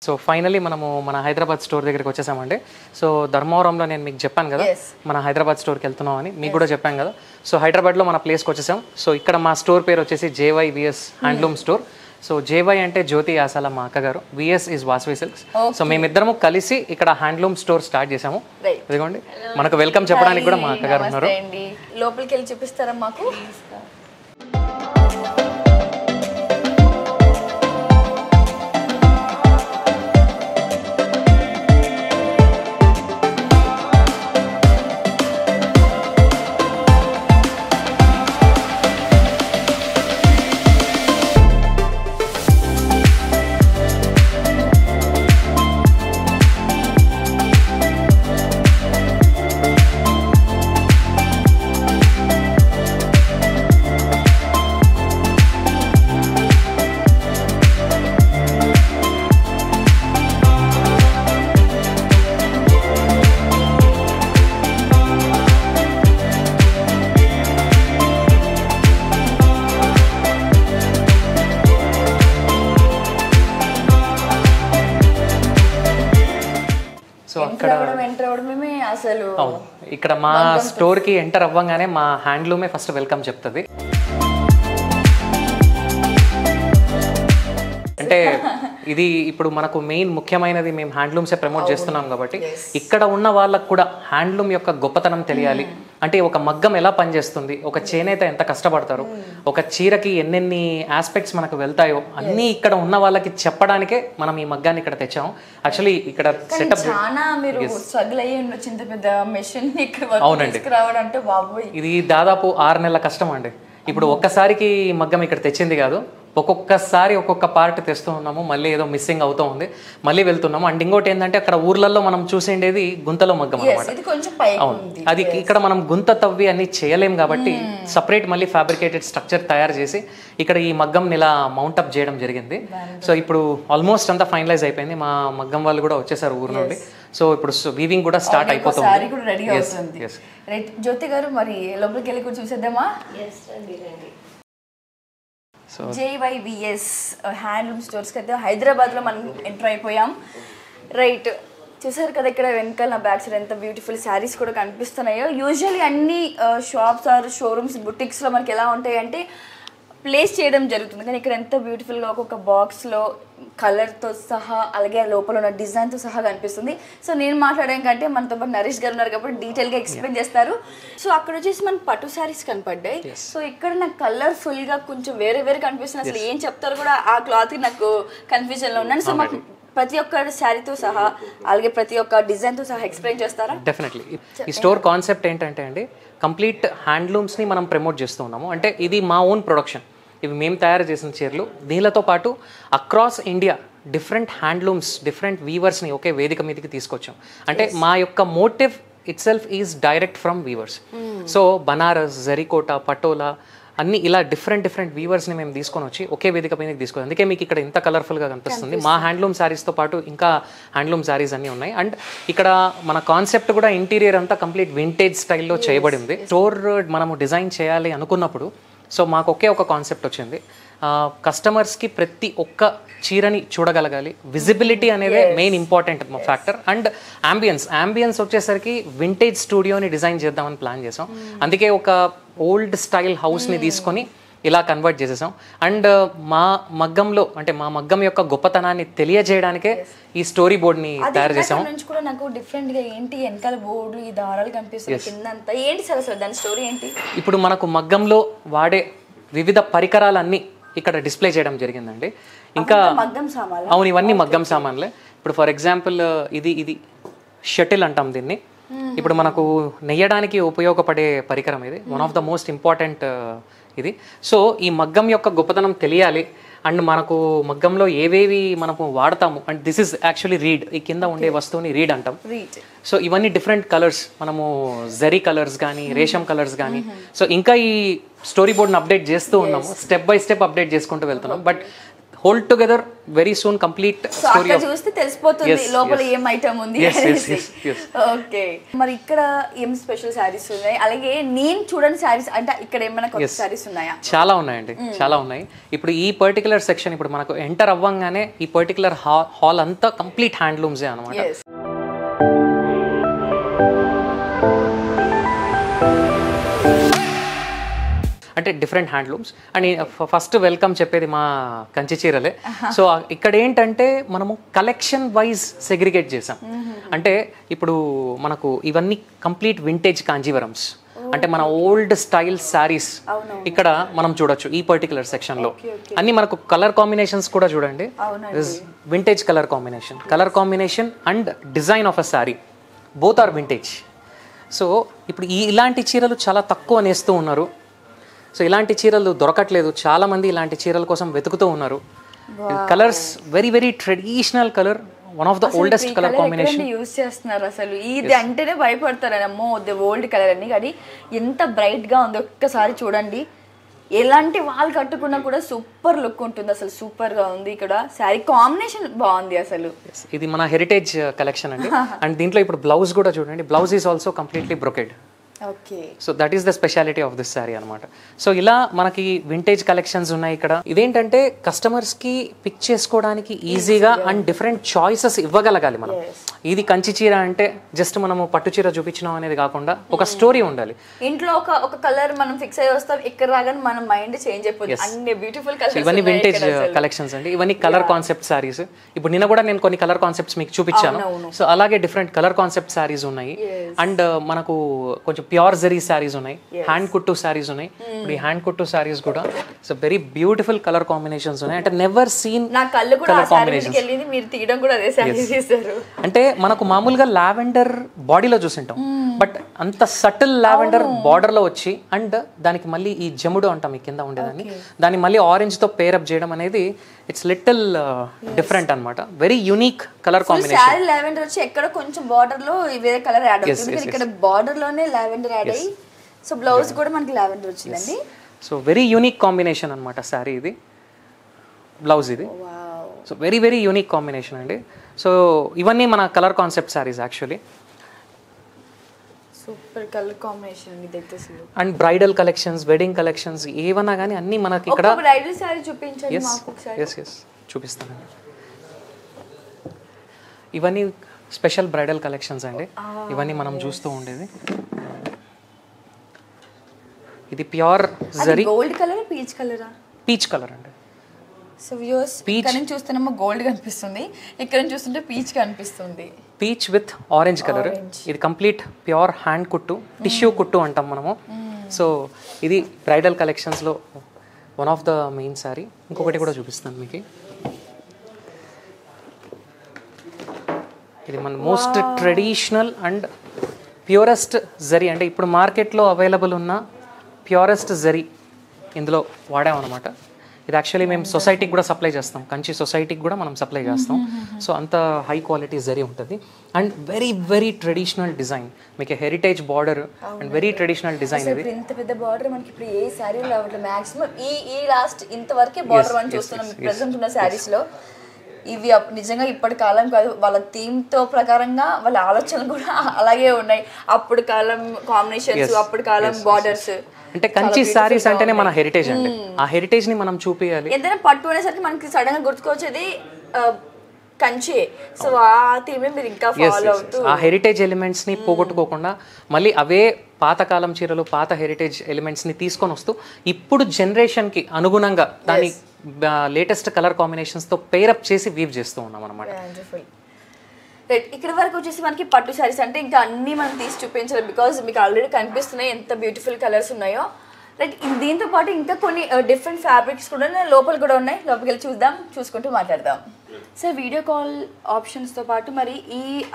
So finally మనము మన Hyderabad store దగ్గరికి వచ్చేసామండి. సో ధర్మవరంలో నేను మీకు చెప్పాను కదా మన హైదరాబాద్ స్టోర్కి వెళ్తున్నాం అని, మీకు కూడా చెప్పాను కదా. సో హైదరాబాద్లో మన ప్లేస్కి వచ్చేసాం. సో ఇక్కడ మా స్టోర్ పేరు వచ్చేసి JYVS handloom store. So JY అంటే జ్యోతి యాసాల మా అక్కగారు, VS is Vasavi silks. So మేమిద్దరము కలిసి ఇక్కడ హ్యాండ్లూమ్ స్టోర్ స్టార్ట్ చేసాము. ఇదిగోండి మనకు వెల్కమ్ చెప్పడానికి కూడా మా అక్కగారు ఉన్నారు. లోపలికి వెళ్ళి చూపిస్తారా మాకు? సో అక్కడ అసలు ఇక్కడ మా స్టోర్కి ఎంటర్ అవ్వగానే మా హ్యాండ్లూమే ఫస్ట్ వెల్కమ్ చెప్తుంది. అంటే ఇది ఇప్పుడు మనకు మెయిన్ ముఖ్యమైనది, మేము హ్యాండ్లూమ్సే ప్రమోట్ చేస్తున్నాం కాబట్టి ఇక్కడ ఉన్న వాళ్ళకు కూడా హ్యాండ్లూమ్ యొక్క గొప్పతనం తెలియాలి. అంటే ఒక మగ్గం ఎలా పనిచేస్తుంది, ఒక చేనేత ఎంత కష్టపడతారు, ఒక చీరకి ఎన్నెన్ని ఆస్పెక్ట్స్ మనకు వెళ్తాయో అన్నీ ఇక్కడ ఉన్న వాళ్ళకి చెప్పడానికే మనం ఈ మగ్గాన్ని ఇక్కడ తెచ్చాము. యాక్చువల్లీ ఇక్కడ సెటప్ అవునండి, ఇది దాదాపు 6 నెలల కష్టం అండి. ఇప్పుడు ఒక్కసారికి మగ్గం ఇక్కడ తెచ్చింది కాదు, ఒక్కొక్కసారి ఒక్కొక్క పార్ట్ తెస్తూ ఉన్నాము, మళ్ళీ ఏదో మిస్సింగ్ అవుతూ ఉంది, మళ్ళీ వెళ్తున్నాము. అండ్ ఇంకోటి ఏంటంటే అక్కడ ఊర్లలో మనం చూసేది గుంతలో మగ్గం అనమాట. అవును, అది ఇక్కడ మనం గుంత తవ్వి అన్ని చేయలేం కాబట్టి సపరేట్ మళ్ళీ ఫ్యాబ్రికేటెడ్ స్ట్రక్చర్ తయారు చేసి ఇక్కడ ఈ మగ్గం ఇలా మౌంటప్ చేయడం జరిగింది. సో ఇప్పుడు ఆల్మోస్ట్ అంతా ఫైనలైజ్ అయిపోయింది. మా మగ్గం వాళ్ళు కూడా వచ్చేసారు ఊరు నుండి. సో ఇప్పుడు వీవింగ్ కూడా స్టార్ట్ అయిపోతుంది. జ్యోతి గారు మరి లోపలికి వెళ్ళి కూడా చూసేద్దామా? JYVS హ్యాండ్లూమ్ స్టోర్స్కి అయితే హైదరాబాద్లో మనం ఎంటర్ అయిపోయాం. రైట్, చూసారు కదా ఇక్కడ వెనకాల నా బ్యాక్ సైడ్ ఎంత బ్యూటిఫుల్ శారీస్ కూడా కనిపిస్తున్నాయో. యూజువల్లీ అన్ని షాప్స్ ఆర్ షోరూమ్స్ బుటిక్స్లో మనకి ఎలా ఉంటాయి అంటే ప్లేస్ చేయడం జరుగుతుంది, కానీ ఇక్కడ ఎంత బ్యూటిఫుల్గా ఒక్కొక్క బాక్స్లో కలర్తో సహా అలాగే లోపల ఉన్న డిజైన్తో సహా కనిపిస్తుంది. సో నేను మాట్లాడడం కంటే మనతో పాటు నరేష్ గారు ఉన్నారు కాబట్టి డీటెయిల్గా ఎక్స్ప్లెయిన్ చేస్తారు. సో అక్కడ వచ్చేసి మన పట్టు శారీస్ కనపడ్డాయి. సో ఇక్కడ నాకు కలర్ఫుల్గా కొంచెం వేరే వేరే కనిపిస్తుంది. అసలు ఏం చెప్తారు కూడా ఆ క్లాత్ నాకు కన్ఫ్యూజన్లో ఉన్నాను. సో మాకు ప్రతి ఒక్క శారీతో సహా అలాగే ప్రతి ఒక్క డిజైన్తో సహా ఎక్స్ప్లెయిన్ చేస్తారా? డెఫినెట్లీ. ఈ స్టోర్ కాన్సెప్ట్ ఏంటంటే అండి, కంప్లీట్ హ్యాండ్లూమ్స్ని మనం ప్రమోట్ చేస్తూ ఉన్నాము. అంటే ఇది మా ఓన్ ప్రొడక్షన్, ఇవి మేము తయారు చేసిన చీరలు. దీనితో పాటు across India different handlooms, different వీవర్స్ని ఒకే వేదిక మీదకి తీసుకొచ్చాం. అంటే మా యొక్క motive itself is direct from weavers. So Banaras, జరీకోట, పటోలా అన్ని ఇలా డిఫరెంట్ వీవర్స్ని మేము తీసుకొని వచ్చి ఒకే వేదిక మీదకి తీసుకొచ్చాం. అందుకే మీకు ఇక్కడ ఇంత కలర్ఫుల్గా కనిపిస్తుంది. మా హ్యాండ్లూమ్ శారీస్తో పాటు ఇంకా హ్యాండ్లూమ్ శారీస్ అన్నీ ఉన్నాయి. అండ్ ఇక్కడ మన కాన్సెప్ట్ కూడా ఇంటీరియర్ అంతా కంప్లీట్ వింటేజ్ స్టైల్లో చేయబడింది. స్టోర్ మనము డిజైన్ చేయాలి అనుకున్నప్పుడు సో మాకు ఒకే ఒక కాన్సెప్ట్ వచ్చింది, కస్టమర్స్కి ప్రతి ఒక్క చీరని చూడగలగాలి. విజిబిలిటీ అనేది main important factor. And ambience వచ్చేసరికి వింటేజ్ స్టూడియోని డిజైన్ చేద్దామని ప్లాన్ చేసాం. అందుకే ఒక ఓల్డ్ స్టైల్ హౌస్ని తీసుకొని ఇలా కన్వర్ట్ చేసేసాం. అండ్ మా మగ్గంలో అంటే మా మగ్గం యొక్క గొప్పతనాన్ని తెలియజేయడానికే ఈ స్టోరీ బోర్డ్ని తయారు చేసాం. నాకు డిఫరెంట్గా ఏంటి వెనకాల బోర్డు ఈ దారాలు కనిపిస్తుంది కిందంతా ఏంటి సార్, అసలు దాని స్టోరీ ఏంటి? ఇప్పుడు మనకు మగ్గంలో వాడే వివిధ పరికరాలన్నీ ఇక్కడ డిస్ప్లే చేయడం జరిగిందండి. ఇంకా అవును, ఇవన్నీ మగ్గం సామాన్లే. ఇప్పుడు ఫర్ ఎగ్జాంపుల్ ఇది షటిల్ అంటాం దీన్ని. ఇప్పుడు మనకు నెయ్యడానికి ఉపయోగపడే పరికరం ఇది, one of the most important ఇది. సో ఈ మగ్గం యొక్క గొప్పతనం తెలియాలి. అండ్ మనకు మగ్గంలో ఏవేవి మనము వాడతాము, and this is actually read, ఈ కింద ఉండే వస్తువుని రీడ్ అంటాం. సో ఇవన్నీ డిఫరెంట్ కలర్స్, మనము జరీ కలర్స్ కానీ రేషం కలర్స్ కానీ. సో ఇంకా ఈ స్టోరీ బోర్డ్ని అప్డేట్ చేస్తూ ఉన్నాము, స్టెప్ బై స్టెప్ అప్డేట్ చేసుకుంటూ వెళ్తున్నాం. But hold together very soon complete so అక్కడ చూస్తే తెలిసిపోతుంది లోపల ఏం ఐటమ్ ఉంది ఓకే మరి ఇక్కడ ఏం స్పెషల్ శారీస్ ఉన్నాయి అలాగే నేను చూడని శారీస్ అంటే ఇక్కడ ఏమైనా కొత్త శారీస్ ఉన్నాయా చాలా ఉన్నాయండి చాలా ఉన్నాయి ఇప్పుడు ఈ పర్టికులర్ సెక్షన్ ఇప్పుడు మనకు ఎంటర్ అవ్వంగానే ఈ పర్టికులర్ హాల్ అంతా కంప్లీట్ హ్యాండ్లూమ్సే అనమాట అంటే different handlooms and first welcome చెప్పేది మా కంచి చీరలే సో ఇక్కడ ఏంటంటే మనము కలెక్షన్ వైజ్ సెగ్రిగేట్ చేసాం అంటే ఇప్పుడు మనకు ఇవన్నీ కంప్లీట్ వింటేజ్ కాంజీవరమ్స్ అంటే మన ఓల్డ్ స్టైల్ శారీస్ ఇక్కడ మనం చూడొచ్చు ఈ పర్టికులర్ సెక్షన్లో అన్ని మనకు కలర్ కాంబినేషన్స్ కూడా చూడండి vintage colour combination and design of a sari both are vintage so ఇప్పుడు ఇలాంటి చీరలు చాలా తక్కువ నేస్తూ ఉన్నారు సో ఇలాంటి చీరలు దొరకట్లేదు చాలా మంది ఇలాంటి చీరల కోసం వెతుకుతూ ఉన్నారు colours very very traditional colour one of the oldest colour combination use చేస్తున్నారు అసలు ఇది అంటేనే భయపడతారు అమ్మో ది ఓల్డ్ కలర్ అని కానీ ఎంత బ్రైట్ గా ఉంది ఒక్కసారి చూడండి ఎలాంటి వాళ్ళు కట్టుకున్నా కూడా సూపర్ లుక్ ఉంటుంది అసలు సూపర్ గా ఉంది ఇక్కడ శారీ కాంబినేషన్ బాగుంది అసలు ఇది మన హెరిటేజ్ కలెక్షన్ అండి అండ్ దీంట్లో ఇప్పుడు బ్లౌజ్ కూడా చూడండి blouse is also completely brocade so that is the speciality of this sari అనమాట సో ఇలా మనకి వింటేజ్ కలెక్షన్స్ ఉన్నాయి ఇక్కడ ఇదేంటంటే కస్టమర్స్ కి పిక్ చేసుకోవడానికి ఈజీగా అండ్ డిఫరెంట్ చాయిసెస్ ఇవ్వగలగాలి మనం ఇది కంచి చీర అంటే జస్ట్ మనము పట్టు చీర చూపించడం అనేది కాకుండా ఒక స్టోరీ ఉండాలి ఇంట్లో ఒక కలర్ మనం ఫిక్స్ అయ్యి వస్తాం ఇక్కడ రాగానే మన మైండ్ చేంజ్ అయిపోతుంది అన్ని బ్యూటిఫుల్ కలర్స్ ఇవన్నీ వింటేజ్ కలెక్షన్స్ అండి ఇవన్నీ కలర్ కాన్సెప్ట్ శారీస్ ఇప్పుడు నిన్న కూడా నేను కొన్ని కలర్ కాన్సెప్ట్స్ మీకు చూపించాను సో అలాగే డిఫరెంట్ కలర్ కాన్సెప్ట్ శారీస్ ఉన్నాయి అండ్ మనకు కొంచెం ప్యూర్ జరీ శారీస్ ఉన్నాయి హ్యాండ్ కుట్టు శారీస్ ఉన్నాయి ఇప్పుడు ఈ హ్యాండ్ కుట్టు శారీస్ కూడా so very beautiful colour combinations ఉన్నాయి అంటే నెవర్ సీన్ కలర్ కాంబినేషన్స్ మీరు తీయడం కూడా అదే శారీ చేశారు అంటే మనకు మామూలుగా లావెండర్ బాడీలో చూసింటాం బట్ అంత సటిల్ లావెండర్ బార్డర్ లో వచ్చి అండ్ దానికి మళ్ళీ ఈ జముడు అంటాం ఈ కింద ఉండేదాన్ని దాన్ని మళ్ళీ ఆరెంజ్ తో పేరప్ చేయడం అనేది ఇట్స్ లిటిల్ డిఫరెంట్ అన్నమాట very unique colour combination sari lavender వచ్చి ఎక్కడ కొంచెం బార్డర్ లో వేరే కలర్ యాడ్ అవుతుంది ఇక్కడ బార్డర్ లోనే లావెండర్ యాడ్ అయ్యి సో బ్లౌజ్ కూడా మనకి లావెండర్ వచ్చిందండి సో వెరీ యూనిక్ కాంబినేషన్ అన్నమాట శారీ ఇది బ్లౌజ్ ఇది so very very unique combination అండి సో ఇవన్నీ మన colour concept saris actually super colour combination ఇదైతే and bridal collections wedding collections ఏవన్నా కానీ అన్ని మనకి ఇక్కడ బ్రైడల్ శారీ చూపించండి మాకు ఒకసారి yes చూపిస్తానండి ఇవన్నీ స్పెషల్ బ్రైడల్ కలెక్షన్స్ అండి ఇవన్నీ మనం చూస్తూ ఉండేది ఇది pure zari gold colour peach కలరా పీచ్ కలర్ అండి సో వ్యూస్ ఇక్కడ నుంచి చూస్తేనేమో గోల్డ్ కనిపిస్తుంది ఇక్కడ నుంచి చూస్తుంటే పీచ్ కనిపిస్తుంది పీచ్ విత్ ఆరెంజ్ కలర్ ఇది కంప్లీట్ ప్యూర్ హ్యాండ్ కుట్టు టిష్యూ కుట్టు అంటాం మనము సో ఇది బ్రైడల్ కలెక్షన్స్లో one of the main sari ఇంకొకటి కూడా చూపిస్తాను మీకు ఇది మన most traditional and purest zari అంటే ఇప్పుడు మార్కెట్లో అవైలబుల్ ఉన్న ప్యూరెస్ట్ జరీ ఇందులో వాడామన్నమాట ఇది యాక్చువల్లీ మేము సొసైటీకి కూడా సప్లై చేస్తాం కంచి సొసైటీకి కూడా మనం సప్లై చేస్తాం సో అంత హై క్వాలిటీ జరీ ఉంటుంది and very very traditional design మీకు heritage border and very traditional design ఇది ఇంత పెద్ద బార్డర్ మనకి ఇప్పుడు ఏ శారీలో రావట్లేదు మాక్సిమం ఈ లాస్ట్ ఇంతవరకే బార్డర్ మనం చూస్తున్నాం ప్రెసెంట్ ఉన్న శారీస్లో ఇవి నిజంగా ఇప్పటి కాలం కాదు వాళ్ళ థీమ్తో ప్రకారంగా వాళ్ళ ఆలోచనలు కూడా అలాగే ఉన్నాయి అప్పుడు కాలం కాంబినేషన్స్ అప్పుడు కాలం బార్డర్స్ అంటే కంచి సారీస్ అంటేనే మన హెరిటేజ్ అండి ఆ హెరిటేజ్ ని మనం చూపించాలి ఏదైనా పట్టు అనేసరికి మనకి సడన్ గా గుర్తుకొచ్చేది కంచి సో ఆ థీమ్ మీరు ఇంకా ఫాలో అవుతూ ఆ హెరిటేజ్ ఎలిమెంట్స్ ని పోగొట్టుకోకుండా మళ్ళీ అవే పాతకాలం చీరలు పాత హెరిటేజ్ ఎలిమెంట్స్ ని తీసుకొని వస్తూ ఇప్పుడు జనరేషన్ కి అనుగుణంగా దాని లేటెస్ట్ కలర్ కాంబినేషన్స్ తో పేరప్ చేసి వీవ్ చేస్తూ ఉన్నాం అన్నమాట ఇక్కడ వరకు వచ్చేసి మనకి పట్టు శారీస్ అంటే ఇంకా అన్ని మనం తీసి చూపించాలి బికాజ్ మీకు ఆల్రెడీ కనిపిస్తున్నాయి ఎంత బ్యూటిఫుల్ కలర్స్ ఉన్నాయో రైట్ దీంతో పాటు ఇంకా కొన్ని డిఫరెంట్ ఫ్యాబ్రిక్స్ కూడా లోపల కూడా ఉన్నాయి లోపలికి వెళ్ళి చూద్దాం చూసుకుంటూ మాట్లాడదాం సార్ వీడియో కాల్ ఆప్షన్స్తో పాటు మరి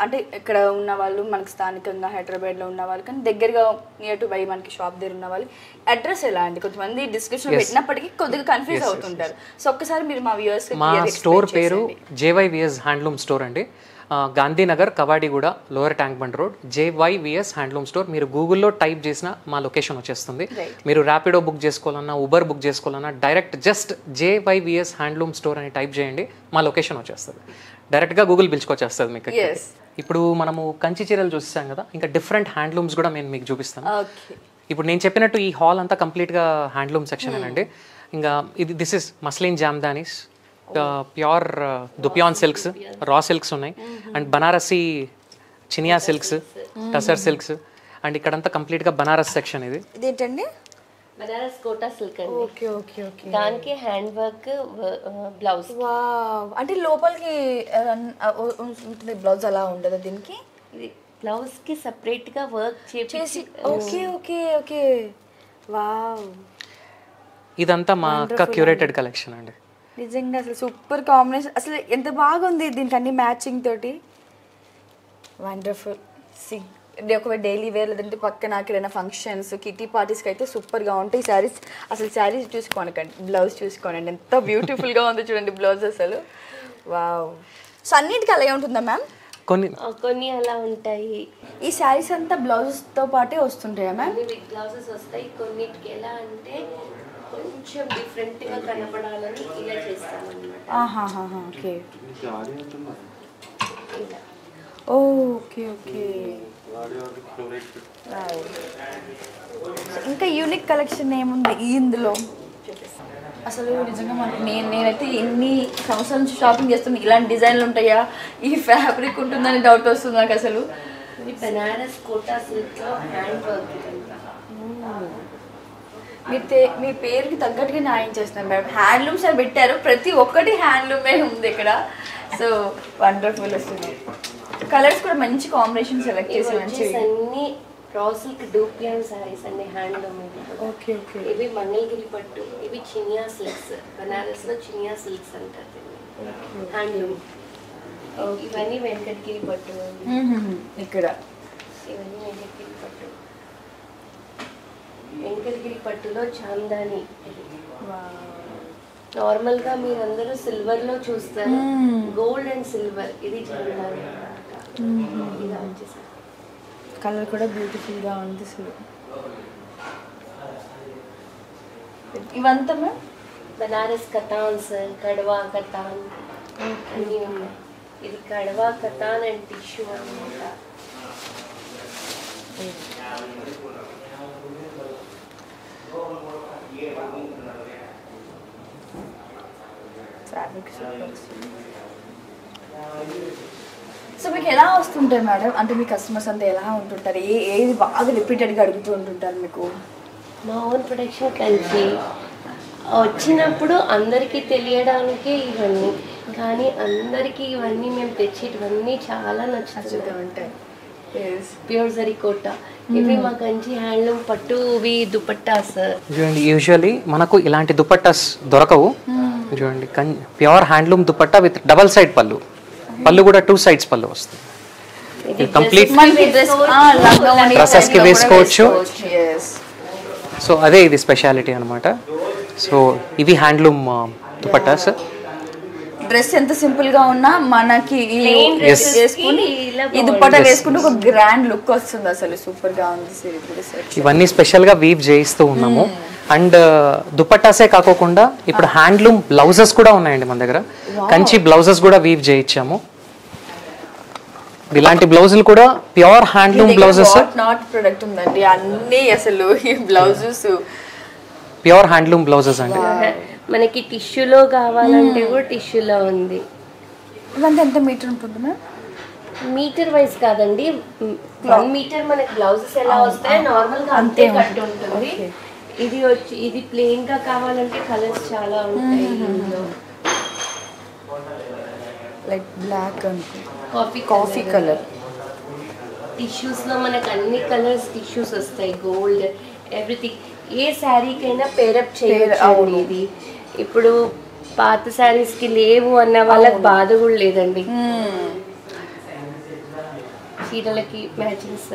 అంటే ఇక్కడ ఉన్న వాళ్ళు మనకి స్థానికంగా హైదరాబాద్లో ఉన్న వాళ్ళు కానీ దగ్గరగా నియర్ టు బై మనకి షాప్ దగ్గర ఉన్న వాళ్ళు అడ్రస్ ఎలా అండి కొంతమంది డిస్క్రిప్షన్ పెట్టినప్పటికీ కొద్దిగా కన్ఫ్యూజ్ అవుతుంటారు సో ఒక్కసారి మీరు మా వ్యూవర్స్ మా స్టోర్ పేరు JYVS హ్యాండ్లూమ్ స్టోర్ అండి Gandhinagar, Kavadiguda, lower tank bund road, JYVS handloom store. మీరు గూగుల్లో టైప్ చేసిన మా లొకేషన్ వచ్చేస్తుంది. మీరు ర్యాపిడో బుక్ చేసుకోవాలన్నా, ఉబర్ బుక్ చేసుకోవాలన్నా direct just JYVS handloom store అని టైప్ చేయండి, మా లొకేషన్ వచ్చేస్తుంది. డైరెక్ట్గా గూగుల్ పిలుచుకొచ్చేస్తుంది మీకు. ఇప్పుడు మనము కంచి చీరలు చూసాం కదా, ఇంకా డిఫరెంట్ హ్యాండ్లూమ్స్ కూడా నేను మీకు చూపిస్తాను. ఇప్పుడు నేను చెప్పినట్టు ఈ హాల్ అంతా కంప్లీట్గా హ్యాండ్లూమ్ సెక్షన్ అండి. ఇంకా this is muslin jamdanis, pure dupion silks, raw silks ఉన్నాయి, and Banarasi chiniya silks, tussar silks, and ఇక్కడంతా కంప్లీట్గా బనారస్ సెక్షన్. ఇదేంటండి? బనారస్ కోటా సిల్క్ అండి. Okay okay okay. దానికి హ్యాండ్ వర్క్ బ్లౌజ్. వావ్, అంటే లోపలికి ఉంటుంది బ్లౌజ్, అలా ఉండదు దీనికి? ఇది బ్లౌజ్ కి సెపరేట్ గా వర్క్ చేసి. Okay okay okay. వావ్, ఇదంతా మా అక్క క్యూరేటెడ్ కలెక్షన్ అండి. నిజంగా అసలు సూపర్ కాంబినేషన్, అసలు ఎంత బాగుంది దీనికి అన్ని మ్యాచింగ్ తోటి. వండర్ఫుల్. సి ఒకవేళ డైలీ వేర్ లేదంటే పక్కన ఎక్కడైనా ఫంక్షన్స్, కిటీ పార్టీస్కి అయితే సూపర్గా ఉంటాయి శారీస్. అసలు శారీస్ చూసుకోండి, బ్లౌజ్ చూసుకోండి, ఎంత బ్యూటిఫుల్గా ఉంది చూడండి బ్లౌజ్ అసలు. వావ్. సో అన్నిటికీ అలాగే ఉంటుందా మ్యామ్? కొన్ని అలా ఉంటాయి. ఈ శారీస్ అంతా బ్లౌజెస్తో పాటే వస్తుంటాయా మ్యామ్? బ్లౌజెస్ వస్తాయి. కొన్నిటికి ఎలా అంటే కొంచెం డిఫరెంట్ గా కనపడాలని ఇలా చేస్తామన్నమాట. Okay okay okay. ఇంకా యూనిక్ కలెక్షన్ ఏముంది ఇందులో? అసలు నిజంగా మనకి నేనైతే ఎన్ని సంవత్సరాల నుంచి షాపింగ్ చేస్తున్నా, ఇలాంటి డిజైన్లు ఉంటాయా, ఈ ఫ్యాబ్రిక్ ఉంటుందని డౌట్ వస్తుంది నాకు అసలు. బనారస్ కోటా సిల్క్ లో హ్యాండ్ వర్క్. మీ పేరుకి తగ్గట్టుగా న్యాయం చేస్తున్నారు మేడం. హ్యాండ్లూమ్స్ అని పెట్టారు, ప్రతి ఒక్కటి హ్యాండ్లూమే ఉంది ఇక్కడ. So wonderful. వస్తుంది కలర్స్ కూడా మంచి కాంబినేషన్ సెలెక్ట్ చేసి అన్ని రా సిల్క్ డూప్లియన్ సారీస్ అండి, హ్యాండ్లూమ్. Okay okay. ఇవి మంగళగిరి పట్టు, ఇవి చినియా సిల్క్స్, బనారస్ లో చినియా సిల్క్స్ అంటారు హ్యాండ్లూమ్. ఇవన్నీ వెంకటగిరి పట్టు ఇక్కడ. ఇవన్నీ వెంకటగిరి పట్టు. వెంకటగిరి పట్టులో చాందాని. నార్మల్ గా మీరందరూ సిల్వర్ లో చూస్తారు, గోల్డ్ అండ్ సిల్వర్, ఇది చాందాని. ఇలా వచ్చేసి కలర్ కూడా బ్యూటిఫుల్ గా ఉంది అసలు. ఇవంతా బనారస్ కతాన్స్, కడవా కతాన్ అన్నీ ఉన్నాయి. ఇది కడవా కతాన్ అండ్ టిష్యూ అన్నమాట. సో మీకు ఎలా వస్తుంటాయి మేడం? అంటే మీ కస్టమర్స్ అంతా ఎలా ఉంటుంటారు? ఏది బాగా రిపీటెడ్గా అడుగుతూ ఉంటుంటారు మీకు? మా ఓన్ ప్రొడక్షన్ కలిసి వచ్చినప్పుడు అందరికీ తెలియడానికే ఇవన్నీ, కానీ అందరికీ ఇవన్నీ మేము తెచ్చేటివన్నీ చాలా నచ్చుతూ ఉంటాయి. ప్యూర్ జరీ కోటా, ఇవి మా కంచి హ్యాండ్లూమ్ పట్టువి దుపట్టాస్. చూడండి, యూజువల్లీ మనకు ఇలాంటి దుపట్టాస్ దొరకవు. చూడండి, pure handloom dupatta with double side పళ్ళు. పళ్ళు కూడా 2 sides పళ్ళు వస్తుంది. కంప్లీట్ డ్రెస్సెస్ కి వేసుకోవచ్చు. సో అదే ఇది స్పెషాలిటీ అనమాట. సో ఇవి హ్యాండ్లూమ్ దుపట్టాస్. డ్రెస్ ఎంత సింపుల్ గా ఉన్నా మనకి వేసుకుని ఈ దుపట్టా వేసుకుంటే ఒక గ్రాండ్ లుక్ వస్తుంది. అసలు సూపర్ గా ఉంది. ఇవన్నీ స్పెషల్ గా వీవ్ చేయిస్తూ ఉన్నాము. అండ్ దుపట్టాసే కాకోకుండా ఇప్పుడు హ్యాండ్లూమ్ బ్లౌజెస్ కూడా ఉన్నాయండి మన దగ్గర. కంచి బ్లౌజెస్ కూడా వీవ్ చేయించాము. ఇలాంటి బ్లౌజులు కూడా pure handloom blouses. Not product ఉందండి, అన్ని అసలు ఈ బ్లౌజెస్ ప్యూర్ హ్యాండ్లూమ్ బ్లౌజెస్ అండి. మనకి టిష్యూలో కావాలంటే కూడా టిష్యూలో ఉంది. ఇవంతా ఎంత మీటర్ ఉంటుంది మ్యామ్? మీటర్ వైజ్ కాదండి, 1 మీటర్ మనకి బ్లౌజెస్ ఎలా వస్తాయి నార్మల్ గా అంతే కట్ ఉంటుంది. ఇది వచ్చి ఇది ప్లెయిన్ గా కావాలంటే కలర్స్ చాలా ఉంటాయి. లైక్ బ్లాక్ అంటే కాఫీ కలర్. టిష్యూస్ లో మనకు అన్ని కలర్స్ టిష్యూస్ వస్తాయి, గోల్డ్ ఎవ్రీథింగ్. ఏ శారీకైనా పేరప్ చేయొచ్చు. ఇది ఇప్పుడు పాత శారీస్ కి లేవు అన్న వాళ్ళకి బాధ కూడా లేదండి. చీరలకి matchings.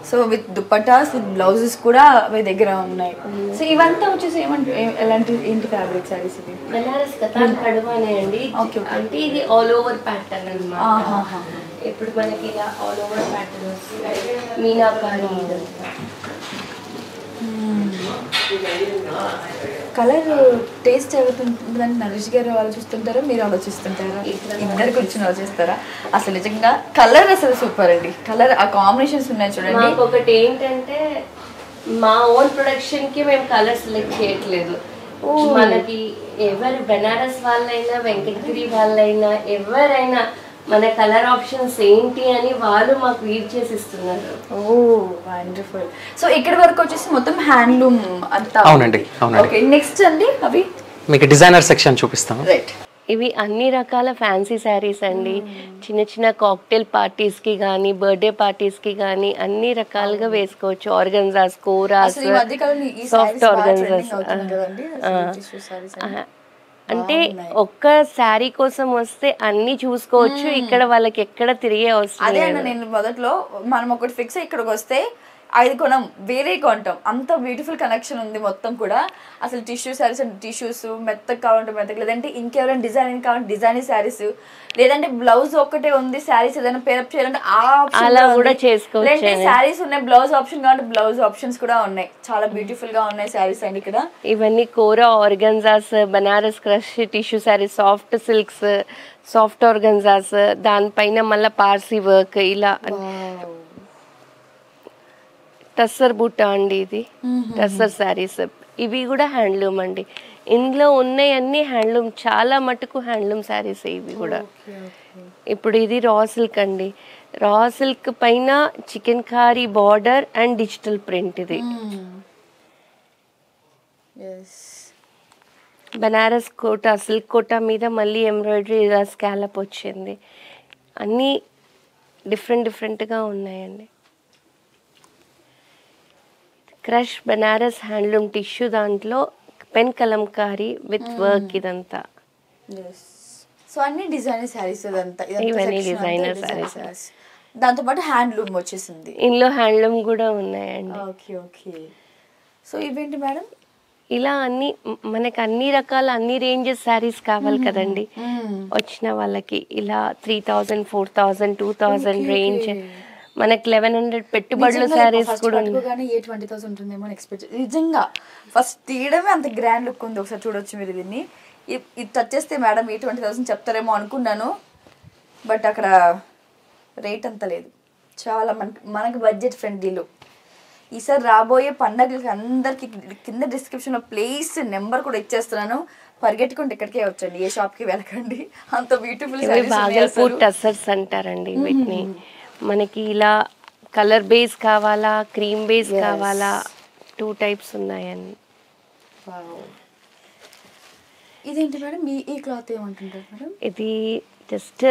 So with dupattas with blouses కూడా మీ దగ్గర ఉన్నాయి. సో ఇవంతా వచ్చేసి ఎలాంటి ఏంటి ఫ్యాబ్రిక్ సారీస్ ఇది? బనారస్ కథాన్ కడువానే అండి. అంటే ఇది ఆల్ ఓవర్ ప్యాటర్న్ అన్నమాట. ఇప్పుడు మనకి ఇలా ఆల్ ఓవర్ ప్యాటర్న్ వస్తుంది, మీనాకారి ఇదంతా. కలర్ టేస్ట్ ఎవరుంటుందని నరేష్ గారు ఆలోచిస్తుంటారా, మీరు ఆలోచిస్తుంటారా? ఇద్దరు కూర్చొని ఆలోచిస్తారా? అసలు నిజంగా కలర్ అసలు సూపర్ అండి. కలర్ ఆ కాంబినేషన్స్ ఉన్నాయి చూడండి. ఒకటి ఏంటంటే మా ఓన్ ప్రొడక్షన్ కి మేము కలర్ సెలెక్ట్ చేయట్లేదు. మనకి ఎవరు బెనారస్ వాళ్ళైనా వెంకటగిరి వాళ్ళైనా ఎవరైనా మన కలర్ ఆప్షన్స్ ఏంటి అని వాళ్ళు మాకు రీడ్ చేసి ఇస్తున్నారు. ఓ వండర్ఫుల్. సో ఇక్కడ వరకు వచ్చేసి మొత్తం హ్యాండ్లూమ్ అంతా. అవునండి, అవునండి. ఓకే, నెక్స్ట్ అండి అవి మీకు డిజైనర్ సెక్షన్ చూపిస్తాను. రైట్. ఇవి అన్ని రకాల ఫ్యాన్సీ శారీస్ అండి. చిన్న చిన్న కాక్టైల్ పార్టీస్ కి కానీ బర్త్డే పార్టీస్ కి కానీ అన్ని రకాలుగా వేసుకోవచ్చు. Organzas, koras, soft organzas. అంటే ఒక్క శారీ కోసం వస్తే అన్ని చూసుకోవచ్చు. ఇక్కడ వాళ్ళకి ఎక్కడ తిరిగే అవసరం. అదే అన్న, నేను మొదట్లో మనం ఒకటి ఫిక్స్ ఇక్కడికి వస్తే 5 కొనం వేరే కొంటాం. అంత బ్యూటిఫుల్ కనెక్షన్ ఉంది మొత్తం కూడా. అసలు టిష్యూ శారీస్ అంటే టిష్యూస్, మెత్తగా కావాలంటే మెత్తగా, లేదంటే ఇంకెవరైనా డిజైనింగ్ కావాలంటే డిజైనింగ్ శారీస్, లేదంటే బ్లౌజ్ ఒక్కటే ఉంది శారీస్ ఏదైనా పేరప్ చేయాలంటే ఆ ఆప్షన్ కూడా చేసుకోవచ్చు. లేదంటే శారీస్ ఉన్నాయి బ్లౌజ్ ఆప్షన్ కావాలంటే బ్లౌజ్ ఆప్షన్స్ కూడా ఉన్నాయి. చాలా బ్యూటిఫుల్ గా ఉన్నాయి శారీస్ అండి ఇక్కడ. ఇవన్నీ kora, organzas, Banaras crush tissue saris, soft silks, soft organzas, దానిపైన మళ్ళీ పార్సీ వర్క్, ఇలా టస్సర్ బుట్ట అండి. ఇది టస్సర్ శారీస్. ఇవి కూడా హ్యాండ్లూమ్ అండి. ఇందులో ఉన్నాయి అన్ని హ్యాండ్లూమ్, చాలా మటుకు హ్యాండ్లూమ్ శారీస్ ఇవి కూడా. ఇప్పుడు ఇది రా సిల్క్ అండి. రా సిల్క్ పైన chikankari border and digital print. ఇది బనారస్ కోటా, సిల్క్ కోటా మీద మళ్ళీ ఎంబ్రాయిడరీ ఇలా స్కాలప్ వచ్చింది. అన్నీ డిఫరెంట్గా ఉన్నాయండి. క్రష్ బనారస్ హ్యాండ్లూమ్ టిష్యూ, దాంట్లో పెన్ కలంకారీ విత్ వర్క్. ఇదంతా సో అన్ని డిజైనర్ శారీస్. ఇవన్నీ డిజైనర్ శారీస్. దాంతో పాటు హ్యాండ్లూమ్ వచ్చేసింది. ఇందులో హ్యాండ్లూమ్ కూడా ఉన్నాయండి. Okay okay. సో ఇవేంటి మేడం? ఇలా అన్ని మనకి అన్ని రకాల అన్ని రేంజెస్ శారీస్ కావాలి కదండి వచ్చిన వాళ్ళకి. ఇలా 3000, 4000, 2000 రేంజ్, మనకి 1100 పెట్టుబడులు శారీస్ కూడా ఉన్నాయి. 20,000 ఉంటుందేమో ఎక్స్పెక్ట్. నిజంగా ఫస్ట్ తీయడమే అంత గ్రాండ్ లుక్ ఉంది. ఒకసారి చూడొచ్చు మీరు దీన్ని. ఇది టచ్ చేస్తే మేడం 20,000 చెప్తారేమో అనుకున్నాను, బట్ అక్కడ రేట్ అంత లేదు. చాలా మనకి బడ్జెట్ ఫ్రెండ్లీలో. ఈసారి రాబోయే పండగలకి అందరికి కింద డిస్క్రిప్షన్లో ప్లేస్ నెంబర్ కూడా ఇచ్చేస్తున్నాను. పరిగెట్టుకుంటే ఇక్కడికే వచ్చండి, ఏ షాప్కి వెళ్ళకండి. అంత బ్యూటిఫుల్ బాగల్పూర్ టస్సర్స్ అంటారండి వీటిని. మనకి ఇలా కలర్ బేస్ కావాలా, క్రీమ్ బేస్ కావాలా, 2 టైప్స్ ఉన్నాయండి. ఇదేంటి మేడం? ఈ క్లాత్ ఏమంటుంటారు మేడం? ఇది జస్ట్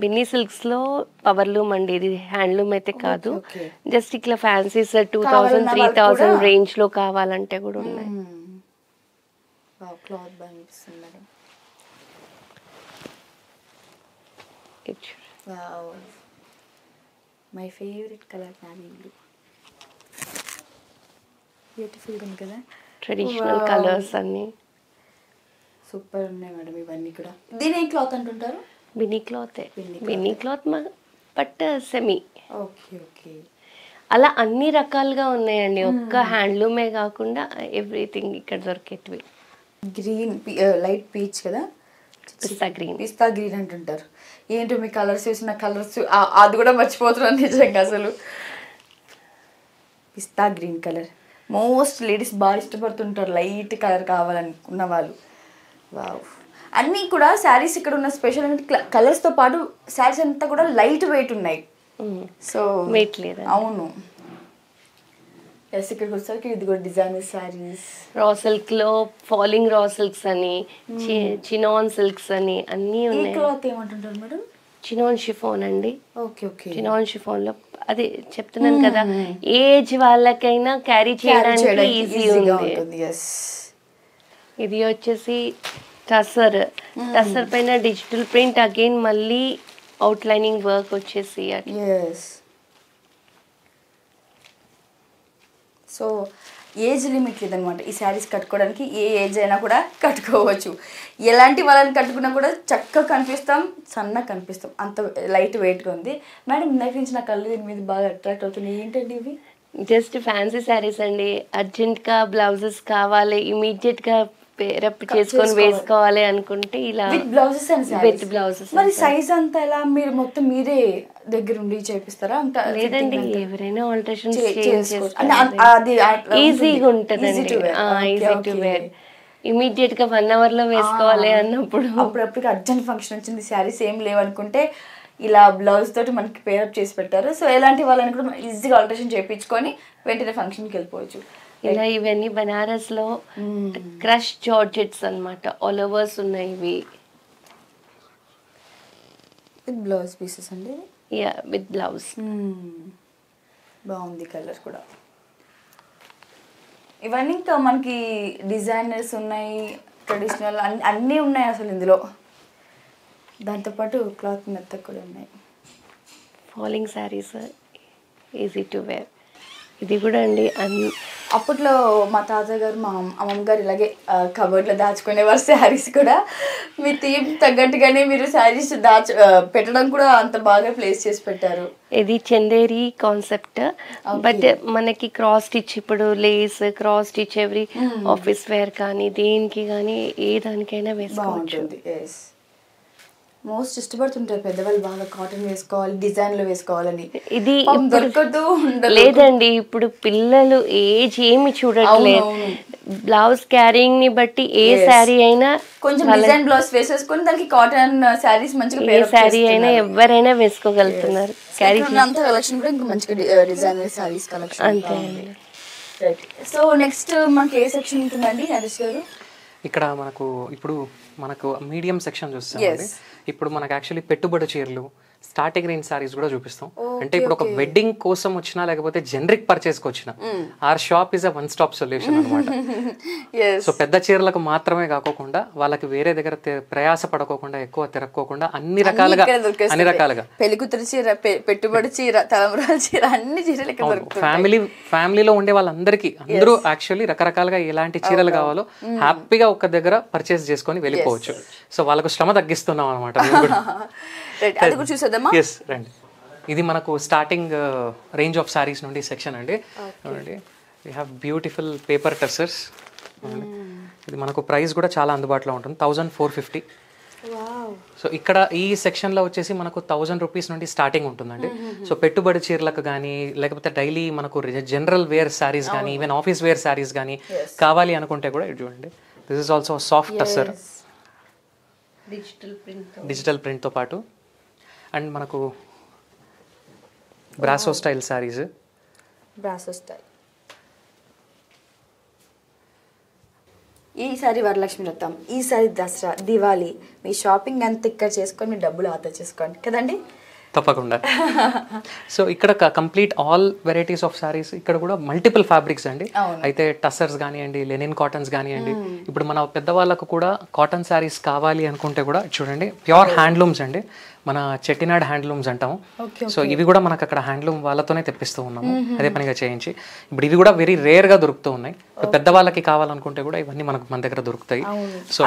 బిన్నీ సిల్క్స్ లో పవర్లూమ్ అండి. ఇది హ్యాండ్లూమ్ అయితే కాదు. జస్ట్ ఇట్లా ఫ్యాన్సీస్ 2000, 3000 రేంజ్ లో కావాలంటే కూడా ఉన్నాయి. క్లాత్ బాగా అనిపిస్తుంది madam. My favourite colour navy blue. Beautiful ఉంది కదా, ట్రెడిషనల్ కలర్స్ అన్ని సూపర్ ఉన్నాయి మేడం. ఇవన్నీ కూడా దీని ఏ క్లాత్ అంటుంటారు? Binny cloth. Binny cloth but semi. Okay okay. అలా అన్ని రకాలుగా ఉన్నాయండి. ఒక్క హ్యాండ్లూమే కాకుండా ఎవ్రీథింగ్ ఇక్కడ దొరికేటివి. గ్రీన్, లైట్ పీచ్ కదా, పిస్తా గ్రీన్. పిస్తా గ్రీన్ అంటుంటారు. ఏంటో మీ కలర్స్ చూసిన కలర్స్ అది కూడా మర్చిపోతున్నాను నిజంగా. అసలు పిస్తా గ్రీన్ కలర్ మోస్ట్ లేడీస్ బాగా ఇష్టపడుతుంటారు, లైట్ కలర్ కావాలనుకున్న వాళ్ళు. వావ్. అన్నీ కూడా శారీస్ ఇక్కడ ఉన్న స్పెషల్ అంటే కలర్స్తో పాటు శారీస్ అంతా కూడా లైట్ వెయిట్ ఉన్నాయి. సో వెయిట్ లేదు. అవును. ఎస్, ఇక్కడికి వచ్చేసరికి ఇది కూడా డిజైనర్ శారీస్. రా సిల్క్ లో ఫాలింగ్ రా సిల్క్స్ అని, చినాన్ సిల్క్స్ అని అన్నీ ఉన్నాయి. క్లాత్ ఏమంటుంటారు మేడం? చినాన్ షిఫాన్ అండి. Okay okay. చినాన్ షిఫాన్ లో అది చెప్తున్నాను కదా, ఏజ్ వాళ్ళకైనా క్యారీ చేయడానికి ఈజీ ఉంది. ఇది వచ్చేసి టసర్. టసర్ పైన డిజిటల్ ప్రింట్, అగైన్ మళ్ళీ అవుట్ లైనింగ్ వర్క్ వచ్చేసి సో ఏజ్ లిమిట్ లేదనమాట ఈ శారీస్ కట్టుకోవడానికి. ఏ ఏజ్ అయినా కూడా కట్టుకోవచ్చు. ఎలాంటి వాళ్ళని కట్టుకున్నా కూడా చక్కగా కనిపిస్తాం, సన్నగా కనిపిస్తాం, అంత లైట్ వెయిట్గా ఉంది. మేడం ఇందాక నుంచి నా కళ్ళు దీని మీద బాగా అట్రాక్ట్ అవుతున్నాయి. ఏంటండి ఇవి? జస్ట్ ఫ్యాన్సీ శారీస్ అండి. అర్జెంట్గా బ్లౌజెస్ కావాలి, ఇమీడియట్గా పేరప్ చేసుకొని వేసుకోవాలి అనుకుంటే ఇలా with blouses and with blouses. మరి సైజ్ అంతా ఎలా మీరు మొత్తం మీరే దగ్గర ఉండి చేపిస్తారా? అంత లేదండి, ఎవరైనా ఆల్టరేషన్స్ ఈజీగా ఈజీగా ఉంటుందండి. Easy to wear. ఇమీడియట్ గా 1 hour లో వేసుకోవాలి అన్నప్పుడు అప్పుడప్పుడు అర్జెంట్ ఫంక్షన్ వచ్చింది, శారీస్ ఏం లేవనుకుంటే ఇలా బ్లౌజ్ తోటి మనకి పేరప్ చేసి పెట్టారు. సో ఎలాంటి వాళ్ళని కూడా ఈజీగా ఆల్టరేషన్ చేయించుకొని వెంటనే ఫంక్షన్కి వెళ్ళిపోవచ్చు. ఇలా ఇవన్నీ బనారస్ లో క్రష్ జార్జెట్స్ అన్నమాట. ఆల్ ఓవర్స్ ఉన్నాయి ఇవి. విత్ బ్లౌజ్ పీసెస్ అండి. Yeah, with blouse. బాగుంది కలర్ కూడా. ఇవన్నీ ఇంకా మనకి డిజైనర్స్ ఉన్నాయి, ట్రెడిషనల్ అన్నీ ఉన్నాయి అసలు ఇందులో. దాంతోపాటు క్లాత్ మెత్తగా కూడా ఉన్నాయి. Falling saris, easy to wear. ఇది కూడా అండి అప్పట్లో మా తాతగారు మా అమ్మమ్మ గారు ఇలాగే కబోర్డ్లో దాచుకునేవారు శారీస్ కూడా. మీ థీమ్ తగ్గట్టుగానే మీరు శారీస్ పెట్టడం కూడా అంత బాగా ప్లేస్ చేసి పెట్టారు. ఇది చందేరి కాన్సెప్ట్. బట్ మనకి క్రాస్ స్టిచ్, ఇప్పుడు lace cross stitch every office wear కానీ దేనికి కానీ ఏ దానికైనా వేసుకోవచ్చు. మోస్ట్ ఇష్టపడుతుంటారు పెద్దవాళ్ళు బాగా కాటన్ వేసుకోవాలి, డిజైన్లో వేసుకోవాలని. ఇది దొరకదు లేదండి, ఇప్పుడు పిల్లలు ఏజ్ ఏమి చూడట్లేదు. బ్లౌజ్ క్యారింగ్ ని బట్టి ఏ శారీ అయినా కొంచెం డిజైన్ బ్లౌజ్ వేసేసుకొని దానికి కాటన్ శారీస్ మంచిగా ఏ శారీ అయినా ఎవరైనా వేసుకోగలుగుతున్నారు. క్యారీ అంత కలెక్షన్ కూడా ఇంకా మంచిగా డిజైనర్ శారీస్ కలెక్షన్ అంతే. సో నెక్స్ట్ మనకి ఏ సెక్షన్ ఉంటుందండి హరీష్ గారు? ఇక్కడ మనకు మీడియం సెక్షన్ చూస్తామండి. ఇప్పుడు మనకు యాక్చువల్లీ పెట్టుబడి చీరలు, స్టార్టింగ్ రేంజ్ సారీస్ కూడా చూపిస్తాం. అంటే ఇప్పుడు ఒక వెడ్డింగ్ కోసం వచ్చినా లేకపోతే జనరిక్ పర్చేస్కి వచ్చినా our shop is a one stop solution అనమాట. సో పెద్ద చీరలకు మాత్రమే కాకోకుండా వాళ్ళకి వేరే దగ్గర ప్రయాస పడుకోకుండా, ఎక్కువ తిరక్కోకుండా అన్ని రకాలుగా పెళ్లికూతురు చీర, పెట్టుబడి చీర, తలంబ్రాల చీర, అన్ని చీరలు ఫ్యామిలీలో ఉండే వాళ్ళందరికీ అందరూ యాక్చువల్లీ రకరకాలుగా ఎలాంటి చీరలు కావాలో హ్యాపీగా ఒక దగ్గర పర్చేస్ చేసుకొని వెళ్ళిపోవచ్చు. సో వాళ్ళకు శ్రమ తగ్గిస్తున్నాం అనమాట. రండి, ఇది మనకు స్టార్టింగ్ రేంజ్ ఆఫ్ సారీస్ నుండి సెక్షన్ అండి. We have beautiful paper tussars. ఇది మనకు ప్రైస్ కూడా చాలా అందుబాటులో ఉంటుంది, 1450. సో ఇక్కడ ఈ సెక్షన్లో వచ్చేసి మనకు 1000 రూపీస్ నుండి స్టార్టింగ్ ఉంటుందండి. సో పెట్టుబడి చీరలకు కానీ లేకపోతే డైలీ మనకు జనరల్ వేర్ శారీస్ కానీ ఈవెన్ ఆఫీస్ వేర్ శారీస్ కానీ కావాలి అనుకుంటే కూడా ఇది చూడండి. This is also soft tussar, digital ప్రింట్తో పాటు. అండ్ మనకు బ్రాసో స్టైల్ శారీస్. ఈసారి వరలక్ష్మి వ్రతం, ఈసారి దసరా, దివాళీ, మీ షాపింగ్ అంతా ఇక్కడ చేసుకొని మీ డబ్బులు ఆదా చేసుకోండి కదండి. తప్పకుండా. సో ఇక్కడ complete all varieties of saris, ఇక్కడ కూడా మల్టిపుల్ ఫ్యాబ్రిక్స్ అండి. అయితే టస్సర్స్ కానివ్వండి, లెనిన్ కాటన్స్ కానివ్వండి. ఇప్పుడు మన పెద్దవాళ్ళకు కూడా కాటన్ సారీస్ కావాలి అనుకుంటే కూడా చూడండి, ప్యూర్ హ్యాండ్లూమ్స్ అండి, మన చెట్టినాడ్ హ్యాండ్లూమ్స్ అంటాము. సో ఇవి కూడా మనకు అక్కడ హ్యాండ్లూమ్ వాళ్ళతోనే తెప్పిస్తూ ఉన్నాము, అదే పనిగా చేయించి. ఇప్పుడు ఇవి కూడా వెరీ రేర్ గా దొరుకుతూ ఉన్నాయి. పెద్దవాళ్ళకి కావాలనుకుంటే కూడా ఇవన్నీ మనకు మన దగ్గర దొరుకుతాయి. సో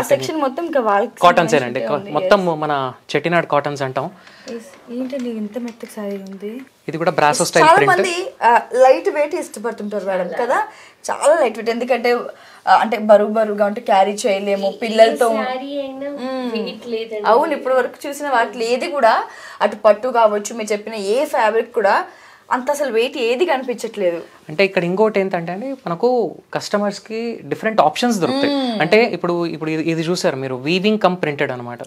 కాటన్స్ ఏనండి, మొత్తం మన చెట్టినాడ్ కాటన్స్ అంటాం. ఏంటండి ఇంత మెత్తగా సారీ ఉంది? ఇది కూడా బ్రాసో స్టైల్ చాలా మంది లైట్ వెయిట్ ఇష్టపడుతుంటారు మేడం కదా, చాలా లైట్ వెయిట్. ఎందుకంటే అంటే బరువుగా ఉంటే క్యారీ చేయలేము పిల్లలతో. అవును, ఇప్పటి వరకు చూసిన వాటిలో ఏది కూడా అటు పట్టు కావచ్చు, మీరు చెప్పిన ఏ ఫ్యాబ్రిక్ కూడా అంత అసలు వెయిట్ ఏది కనిపించట్లేదు. అంటే ఇక్కడ ఇంకోటి ఏంటంటే అండి, మనకు కస్టమర్స్ కి డిఫరెంట్ ఆప్షన్స్ దొరుకుతాయి. అంటే ఇప్పుడు ఇది చూసారు మీరు, వీవింగ్ కమ్ ప్రింటెడ్ అనమాట.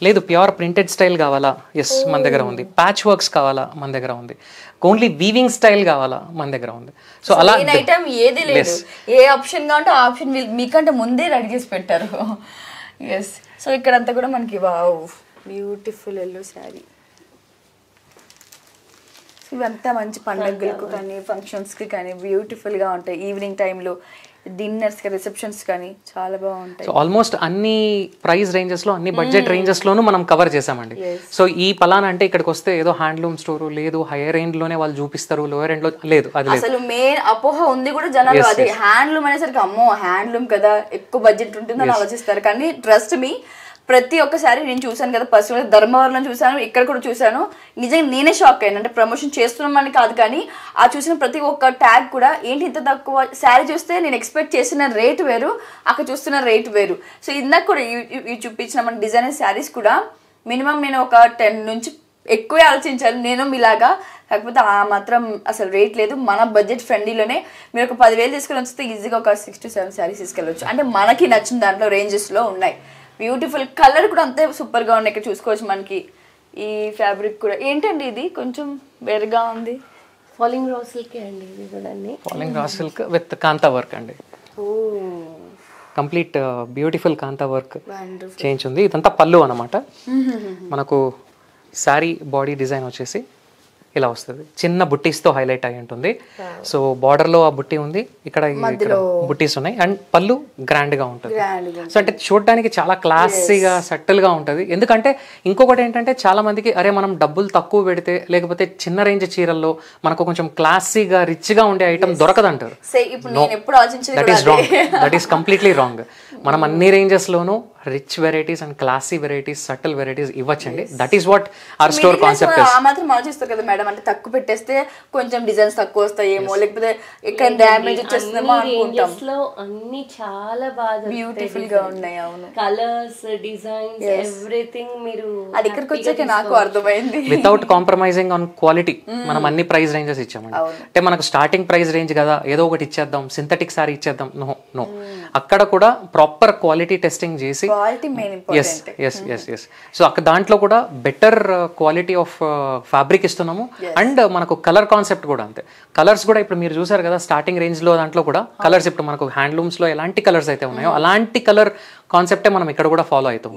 లేదు ప్యూర్ ప్రింటెడ్ స్టైల్ కావాలా, ఎస్ మన దగ్గర ఉంది. ప్యాచ్ వర్క్స్ కావాలా, మన దగ్గర ఉంది. ఓన్లీ వీవింగ్ స్టైల్ కావాలా, మన దగ్గర ఉంది. సో అలా ఐటమ్ ఏది లేదు, ఏ ఆప్షన్ కావాలంటే ఆ ఆప్షన్ మీకంటే ముందే రెడీ చేసి పెట్టారు. ఎస్. సో ఇక్కడంతా కూడా మనకి వావ్ బ్యూటిఫుల్ ఎల్లో శారీ. ఇవంతా మంచి పండుగలకు కానీ ఫంక్షన్స్కి కానీ బ్యూటిఫుల్గా ఉంటాయి. ఈవినింగ్ టైంలో డిన్నర్స్ కానీ రిసెప్షన్స్ కానీ చాలా బాగుంటాయి. సో ఆల్మోస్ట్ అన్ని ప్రైస్ రేంజెస్లో అన్ని బడ్జెట్ రేంజెస్లోనూ మనం కవర్ చేసామండి. సో ఈ పలానా అంటే ఇక్కడికి వస్తే ఏదో హ్యాండ్లూమ్ స్టోర్ లేదు, హైయర్ రేంజ్లోనే వాళ్ళు చూపిస్తారు, లోయర్ రేంజ్లో లేదు. అది లేదు. అసలు మెయిన్ అపోహ ఉంది కూడా జనాలు, అది హ్యాండ్లూమ్ అనేసరికి అమ్మో హ్యాండ్లూమ్ కదా ఎక్కువ బడ్జెట్ ఉంటుందని ఆలోచిస్తారు. కానీ ట్రస్ట్ మీ, ప్రతి ఒక్కసారి నేను చూసాను కదా, పర్సనల్గా ధర్మవరంలో చూసాను, ఇక్కడ కూడా చూసాను. నిజంగా నేనే షాక్ అయ్యాను. అంటే ప్రమోషన్ చేస్తున్నామని కాదు, కానీ ఆ చూసిన ప్రతి ఒక్క ట్యాగ్ కూడా ఏంటి ఇంత తక్కువ, శారీ చూస్తే నేను ఎక్స్పెక్ట్ చేసిన రేట్ వేరు, అక్కడ చూస్తున్న రేట్ వేరు. సో ఇందాక కూడా ఇవి చూపించిన మన డిజైనర్ శారీస్ కూడా మినిమం నేను ఒక 10 నుంచి ఎక్కువే ఆలోచించాను నేను మీలాగా. కాకపోతే ఆ మాత్రం అసలు రేట్ లేదు. మన బడ్జెట్ ఫ్రెండ్లీలోనే మీరు ఒక 10,000 తీసుకొని వస్తే ఈజీగా ఒక 6 to 7 శారీస్ తీసుకెళ్ళవచ్చు. అంటే మనకి నచ్చిన దాంట్లో రేంజెస్లో ఉన్నాయి. బ్యూటిఫుల్ కలర్ కూడా అంతే సూపర్గా ఉన్నాయి. ఇక్కడ చూసుకోవచ్చు మనకి ఈ ఫ్యాబ్రిక్ కూడా. ఏంటండి ఇది కొంచెం వేరుగా ఉంది? ఫాలింగ్ రా సిల్క్ అండి ఇది కూడా. Falling raw silk with kantha work అండి. Complete beautiful kantha work change ఉంది. ఇదంతా పళ్ళు అనమాట. మనకు శారీ బాడీ డిజైన్ వచ్చేసి ఇలా వస్తుంది. చిన్న బుట్టీస్తో హైలైట్ అయి ఉంటుంది. సో బార్డర్లో ఆ బుట్టి ఉంది, ఇక్కడ బుట్టీస్ ఉన్నాయి, అండ్ పళ్ళు గ్రాండ్గా ఉంటుంది. సో అంటే చూడడానికి చాలా క్లాసీగా సటిల్గా ఉంటుంది. ఎందుకంటే ఇంకొకటి ఏంటంటే చాలా మందికి అరే మనం డబ్బులు తక్కువ పెడితే లేకపోతే చిన్న రేంజ్ చీరల్లో మనకు కొంచెం క్లాసీగా రిచ్గా ఉండే ఐటమ్ దొరకదంటారు. That is completely wrong. మనం అన్ని రేంజెస్లోనూ rich varieties and classy varieties, subtle varieties ఇవ్వచ్చండి. That is what our store concept is. ఆ మాత్రం ఆలోచిస్తారు కదా మేడం, అంటే తక్కువ పెట్టేస్తే కొంచెం డిజైన్స్ తక్కువ వస్తాయేమో, లేకపోతే ఇక్కడ డ్యామేజ్ వచ్చేస్తుందేమో అనుకుంటాం. అన్ని చాలా బాగా బ్యూటిఫుల్ గా ఉన్నాయి. అవును, కలర్స్, డిజైన్స్, ఎవ్రీథింగ్ మీరు అది ఇక్కడికి వచ్చాక నాకు అర్థమైంది. వితౌట్ కాంప్రమైజింగ్ ఆన్ క్వాలిటీ మనం అన్ని ప్రైస్ రేంజెస్ ఇచ్చామండి. అంటే మనకు స్టార్టింగ్ ప్రైస్ రేంజ్ కదా, ఏదో ఒకటి ఇచ్చేద్దాం, సింథటిక్ సారీ ఇచ్చేద్దాం, నో. అక్కడ కూడా ప్రాపర్ క్వాలిటీ టెస్టింగ్ చేసి, సో అక్కడ దాంట్లో కూడా బెటర్ క్వాలిటీ ఆఫ్ ఫ్యాబ్రిక్ ఇస్తున్నాము. అండ్ మనకు కలర్ కాన్సెప్ట్ కూడా అంతే. కలర్స్ కూడా ఇప్పుడు మీరు చూసారు కదా స్టార్టింగ్ రేంజ్ లో, దాంట్లో కూడా కలర్స్ ఇప్పుడు మనకు హ్యాండ్లూమ్స్ లో ఎలాంటి కలర్స్ అయితే ఉన్నాయో అలాంటి కలర్ కాన్సెప్టే మనం ఇక్కడ కూడా ఫాలో అవుతాం.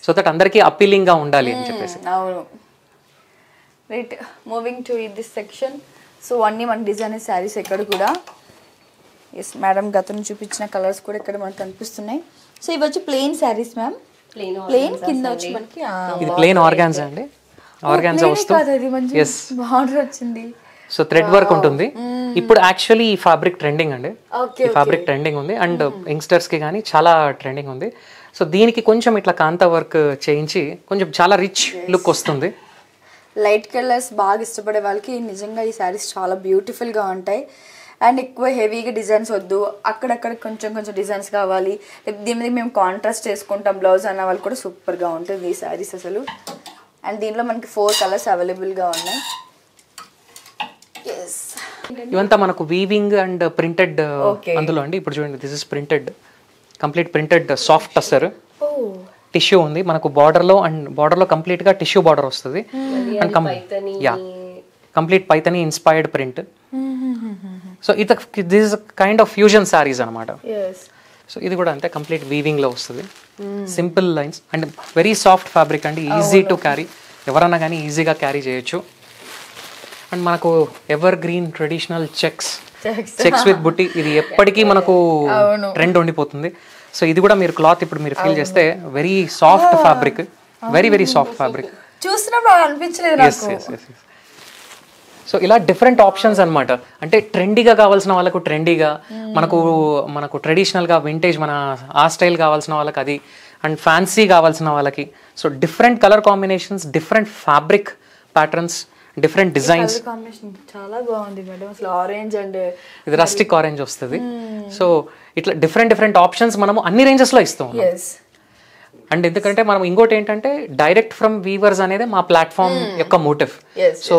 సో దట్ అందరికీ అపీలింగ్ గా ఉండాలి అని చెప్పేసి. అవును. Right, moving to this section. So అన్ని మన డిజైనర్ శారీస్ ఇక్కడ కూడా. ఎస్ మేడం, గతం చూపించిన కలర్స్ కూడా ఇక్కడ మనకు కనిపిస్తున్నాయి. సో ఇవి వచ్చి ప్లెయిన్ శారీస్ మ్యామ్. ప్లెయిన్ కింద వచ్చి మనకి ఇది ప్లెయిన్ ఆర్గాన్జా అండి. ఆర్గాన్జా వస్తుంది. బార్డర్ వచ్చింది. సో థ్రెడ్ వర్క్ ఉంటుంది. ఇప్పుడు యాక్చువల్లీ ఈ ఫ్యాబ్రిక్ ట్రెండింగ్ అండి. ఈ ఫ్యాబ్రిక్ ట్రెండింగ్ ఉంది అండ్ యంగ్స్టర్స్ కి కానీ చాలా ట్రెండింగ్ ఉంది. సో దీనికి కొంచెం ఇట్లా కాంతా వర్క్ చేయించి కొంచెం చాలా రిచ్ లుక్ వస్తుంది. లైట్ కలర్స్ బాగా ఇష్టపడే వాళ్ళకి నిజంగా ఈ శారీస్ చాలా బ్యూటిఫుల్గా ఉంటాయి. అండ్ ఎక్కువ హెవీగా డిజైన్స్ వద్దు, అక్కడక్కడ కొంచెం కొంచెం డిజైన్స్ కావాలి, దీని మీద మేము కాంట్రాస్ట్ చేసుకుంటాం బ్లౌజ్ అన్న వాళ్ళు కూడా సూపర్గా ఉంటుంది ఈ శారీస్ అసలు. అండ్ దీంట్లో మనకి 4 కలర్స్ అవైలబుల్గా ఉన్నాయి. ఇవంతా మనకు వీవింగ్ అండ్ ప్రింటెడ్ అందులో అండి. ఇప్పుడు చూడండి, this is printed, complete printed soft tussar tissue ఉంది మనకు బార్డర్లో. అండ్ బార్డర్లో కంప్లీట్గా టిష్యూ బార్డర్ వస్తుంది. And complete Paithani inspired print. So this is kind of fusion saris అనమాట. సో ఇది కూడా అంతే, కంప్లీట్ వీవింగ్లో వస్తుంది. Simple lines and very soft fabric అండి. ఈజీ టు క్యారీ, ఎవరన్నా కానీ ఈజీగా క్యారీ చేయొచ్చు. అండ్ మనకు ever green traditional checks with బుట్టి, ఇది ఎప్పటికీ మనకు ట్రెండ్ ఉండిపోతుంది. సో ఇది కూడా మీరు క్లాత్ ఇప్పుడు మీరు ఫీల్ చేస్తే very soft fabric, very soft fabric. చూసినప్పుడు అనిపించలేదు. సో ఇలా డిఫరెంట్ ఆప్షన్స్ అనమాట. అంటే ట్రెండీగా కావాల్సిన వాళ్ళకు ట్రెండీగా, మనకు ట్రెడిషనల్గా వింటేజ్ మన ఆ స్టైల్ కావాల్సిన వాళ్ళకి అది, అండ్ ఫ్యాన్సీ కావాల్సిన వాళ్ళకి. So different colour combinations, different fabric patterns, different designs. చాలా బాగుంది మేడం అసలు. ఆరెంజ్ అండ్ ఇది రస్టిక్ ఆరెంజ్ వస్తుంది. సో ఇట్లా డిఫరెంట్ ఆప్షన్స్ మనము అన్ని రేంజెస్లో ఇస్తాం. అండ్ ఎందుకంటే మనం ఇంకోటి ఏంటంటే డైరెక్ట్ ఫ్రమ్ వీవర్స్ అనేది మా ప్లాట్ఫామ్ యొక్క మోటివ్. సో